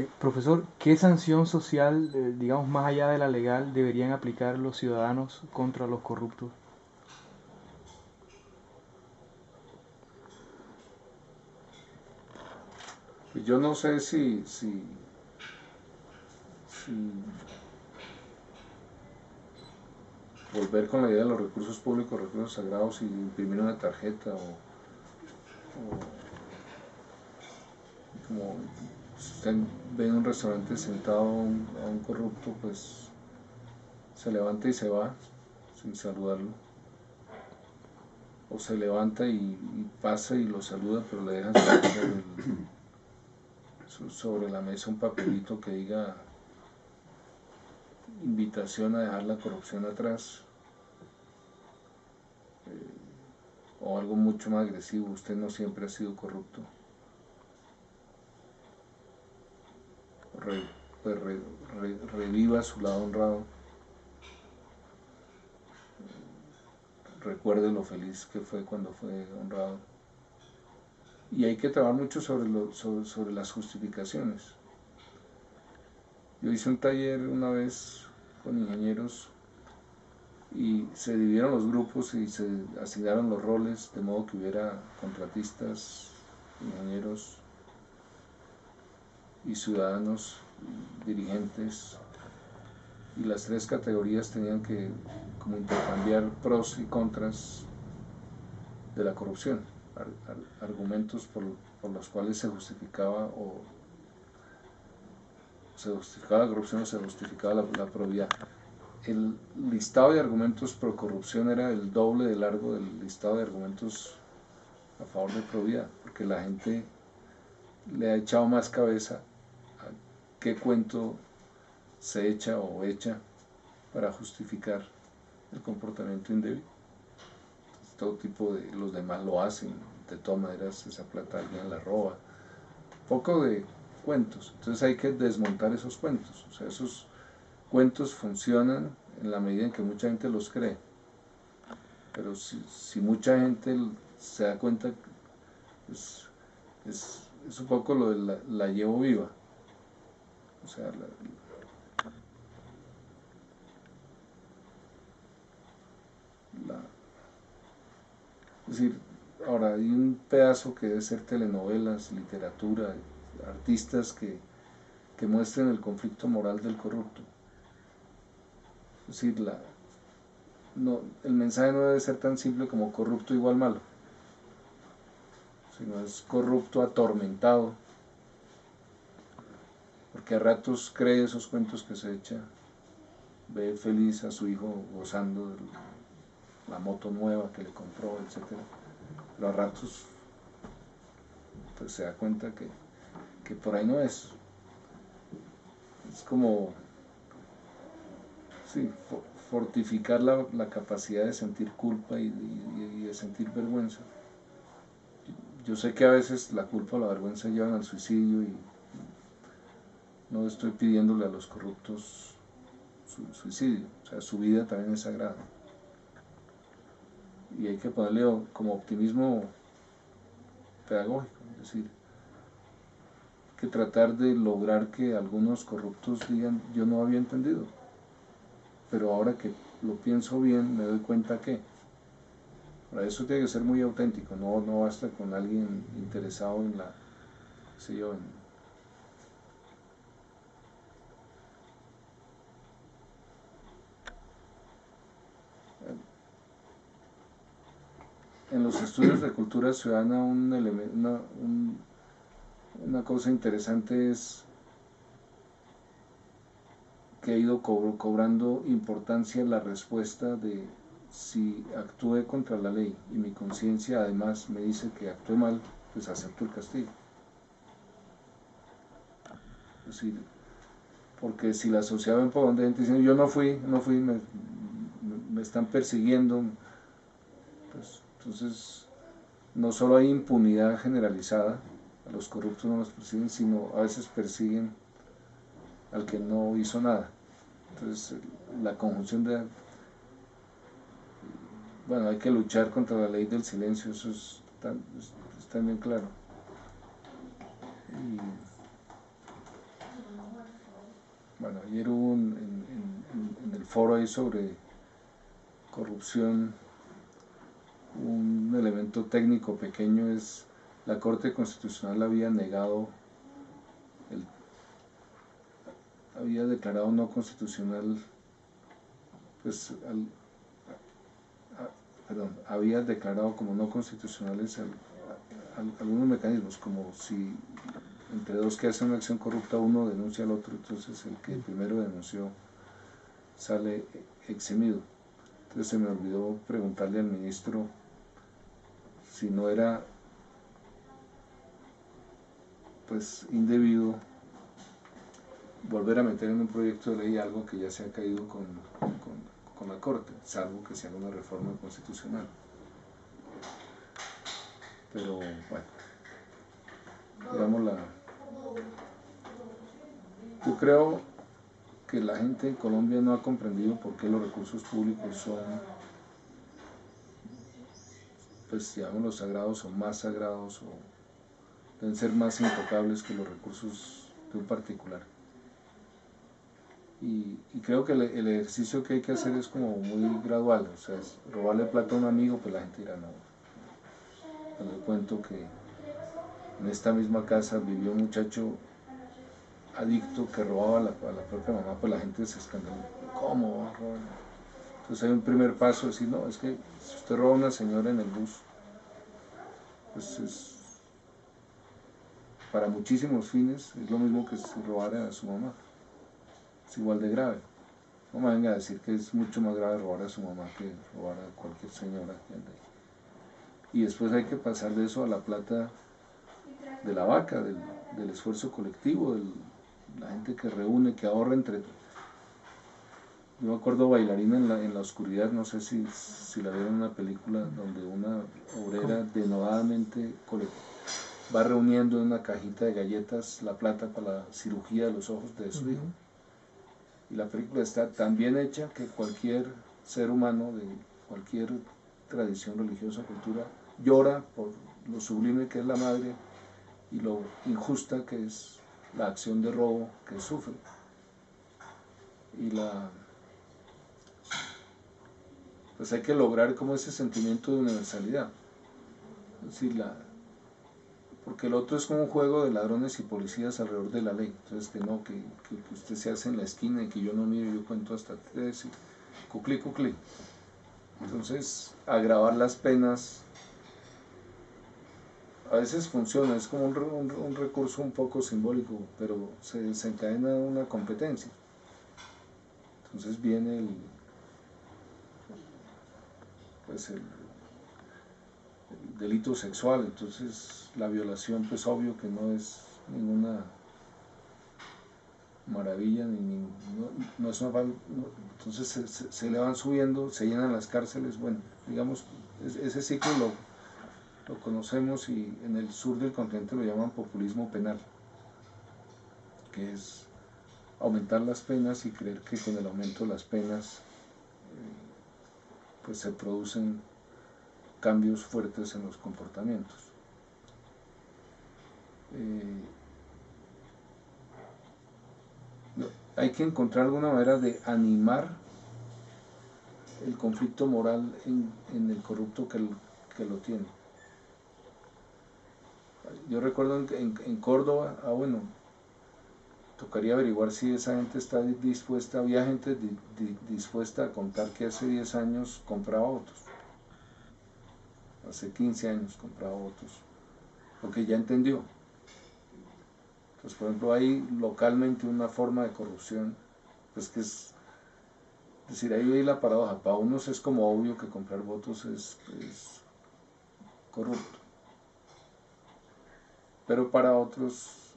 Profesor, ¿qué sanción social, digamos más allá de la legal, deberían aplicar los ciudadanos contra los corruptos? Pues yo no sé si volver con la idea de los recursos públicos, recursos sagrados y imprimir una tarjeta o como si usted ve en un restaurante sentado a un corrupto, pues se levanta y se va sin saludarlo. O se levanta y pasa y lo saluda, pero le deja sobre la mesa un papelito que diga invitación a dejar la corrupción atrás, o algo mucho más agresivo, usted no siempre ha sido corrupto. Re, pues reviva su lado honrado, recuerde lo feliz que fue cuando fue honrado. Y hay que trabajar mucho sobre las justificaciones. Yo hice un taller una vez con ingenieros y se dividieron los grupos y se asignaron los roles de modo que hubiera contratistas, ingenieros y ciudadanos, dirigentes, y las tres categorías tenían que como intercambiar pros y contras de la corrupción, argumentos por los cuales se justificaba o se justificaba la corrupción o se justificaba la probidad. El listado de argumentos pro corrupción era el doble de largo del listado de argumentos a favor de probidad, porque la gente le ha echado más cabeza a qué cuento se echa o echa para justificar el comportamiento indebido. Entonces, todo tipo de los demás lo hacen, de todas maneras esa plata alguien la roba. Poco de cuentos, entonces hay que desmontar esos cuentos, o sea, esos cuentos funcionan en la medida en que mucha gente los cree, pero si mucha gente se da cuenta, pues, es un poco lo de la llevo viva, o sea, la, es decir, ahora hay un pedazo que debe ser telenovelas, literatura, artistas que muestren el conflicto moral del corrupto. Es decir, no, el mensaje no debe ser tan simple como corrupto igual malo, sino es corrupto atormentado, porque a ratos cree esos cuentos que se echa, ve feliz a su hijo gozando de la moto nueva que le compró, etcétera, pero a ratos pues se da cuenta que por ahí no es. Es como, sí, fortificar la capacidad de sentir culpa y de sentir vergüenza. Yo sé que a veces la culpa o la vergüenza llevan al suicidio y no estoy pidiéndole a los corruptos suicidio, o sea, su vida también es sagrada. Y hay que ponerle como optimismo pedagógico, es decir, que tratar de lograr que algunos corruptos digan yo no había entendido, pero ahora que lo pienso bien me doy cuenta que para eso tiene que ser muy auténtico, no basta con alguien interesado en la, sé yo, en los estudios de cultura ciudadana una cosa interesante es que ha ido cobrando importancia la respuesta de si actué contra la ley y mi conciencia además me dice que actué mal, pues acepto el castigo. Es decir, porque si la sociedad ve un poco de gente diciendo yo no fui, me están persiguiendo, pues entonces no solo hay impunidad generalizada, a los corruptos no los persiguen, sino a veces persiguen al que no hizo nada. Entonces la conjunción de, bueno, hay que luchar contra la ley del silencio, eso es también claro. Y Bueno, ayer hubo en el foro ahí sobre corrupción, un elemento técnico pequeño es la Corte Constitucional había negado, había declarado no constitucional, pues, había declarado como no constitucionales algunos mecanismos, como si entre dos que hacen una acción corrupta uno denuncia al otro, entonces el que primero denunció sale eximido. Entonces se me olvidó preguntarle al ministro si no era pues indebido volver a meter en un proyecto de ley algo que ya se ha caído con la Corte, salvo que se haga una reforma constitucional. Pero bueno, digamos yo creo que la gente en Colombia no ha comprendido por qué los recursos públicos son, pues digamos, sagrados o más sagrados, o deben ser más intocables que los recursos de un particular. Y creo que el ejercicio que hay que hacer es como muy gradual, o sea, es robarle plata a un amigo, pues la gente dirá no. Cuando le cuento que en esta misma casa vivió un muchacho adicto que robaba a la propia mamá, pues la gente se escandaliza. ¿Cómo va a robar? Entonces hay un primer paso, decir, no, es que si usted roba a una señora en el bus, pues es para muchísimos fines, es lo mismo que si robara a su mamá. Es igual de grave. No me venga a decir que es mucho más grave robar a su mamá que robar a cualquier señora que ande ahí. Y después hay que pasar de eso a la plata de la vaca, del esfuerzo colectivo, de la gente que reúne, que ahorra entre... Yo me acuerdo Bailarina en la oscuridad, no sé si la vieron en una película donde una obrera denodadamente va reuniendo en una cajita de galletas la plata para la cirugía de los ojos de su hijo. Y la película está tan bien hecha que cualquier ser humano de cualquier tradición religiosa, cultura, llora por lo sublime que es la madre y lo injusta que es la acción de robo que sufre. Y pues hay que lograr como ese sentimiento de universalidad. Es decir, porque el otro es como un juego de ladrones y policías alrededor de la ley. Entonces que no, que usted se hace en la esquina y que yo no miro, yo cuento hasta 3 y cuclí, cuclí. Entonces, agravar las penas a veces funciona, es como un recurso un poco simbólico, pero se desencadena una competencia. Entonces viene el delito sexual, entonces la violación pues obvio que no es ninguna maravilla, no es una, entonces se le van subiendo, se llenan las cárceles, bueno, digamos, ese ciclo lo conocemos y en el sur del continente lo llaman populismo penal, que es aumentar las penas y creer que con el aumento de las penas pues se producen cambios fuertes en los comportamientos. Hay que encontrar alguna manera de animar el conflicto moral en el corrupto que lo tiene. Yo recuerdo en Córdoba, bueno, tocaría averiguar si esa gente está dispuesta, había gente dispuesta a contar que hace 10 años compraba votos, hace 15 años compraba votos, porque ya entendió. Entonces, por ejemplo, hay localmente una forma de corrupción, pues que es decir, ahí veis la paradoja, para unos es como obvio que comprar votos es corrupto, pero para otros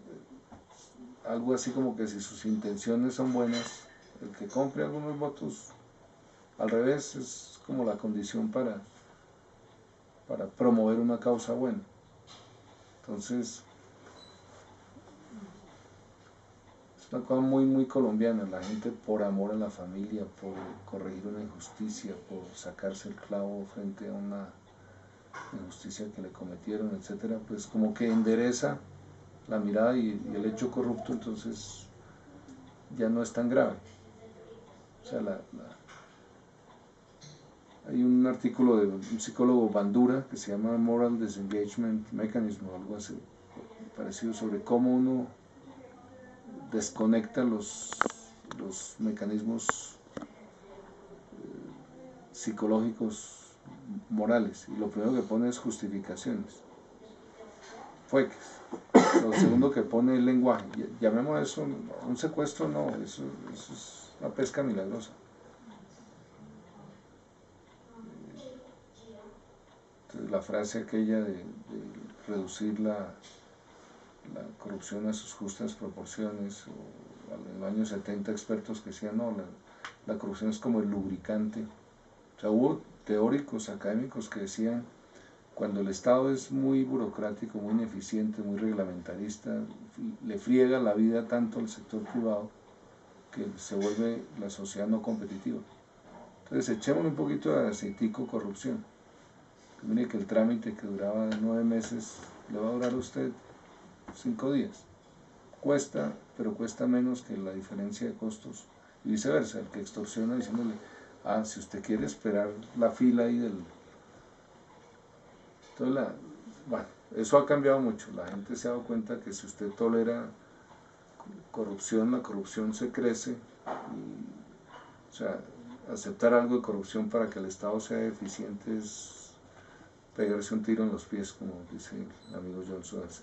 algo así como que si sus intenciones son buenas, el que compre algunos votos, al revés, es como la condición para promover una causa buena. Entonces, es una cosa muy, muy colombiana, la gente por amor a la familia, por corregir una injusticia, por sacarse el clavo frente a una injusticia que le cometieron, etcétera, pues como que endereza la mirada y el hecho corrupto, entonces ya no es tan grave. O sea, hay un artículo de un psicólogo Bandura que se llama Moral Disengagement Mechanism o algo así, parecido, sobre cómo uno desconecta los mecanismos psicológicos morales, y lo primero que pone es justificaciones, fueques. Lo segundo que pone el lenguaje. Llamemos eso un secuestro, no, eso es una pesca milagrosa. Entonces, la frase aquella de reducir la corrupción a sus justas proporciones, o en los años 70 expertos que decían, no, la corrupción es como el lubricante. O sea, hubo teóricos académicos que decían, cuando el Estado es muy burocrático, muy ineficiente, muy reglamentarista, le friega la vida tanto al sector privado que se vuelve la sociedad no competitiva. Entonces, echémosle un poquito de aceitico corrupción. Mire que el trámite que duraba 9 meses le va a durar a usted 5 días. Cuesta, pero cuesta menos que la diferencia de costos. Y viceversa, el que extorsiona diciéndole, si usted quiere esperar la fila ahí del... Entonces, bueno, eso ha cambiado mucho. La gente se ha dado cuenta que si usted tolera corrupción, la corrupción se crece. O sea, aceptar algo de corrupción para que el Estado sea eficiente es pegarse un tiro en los pies, como dice el amigo John Suárez.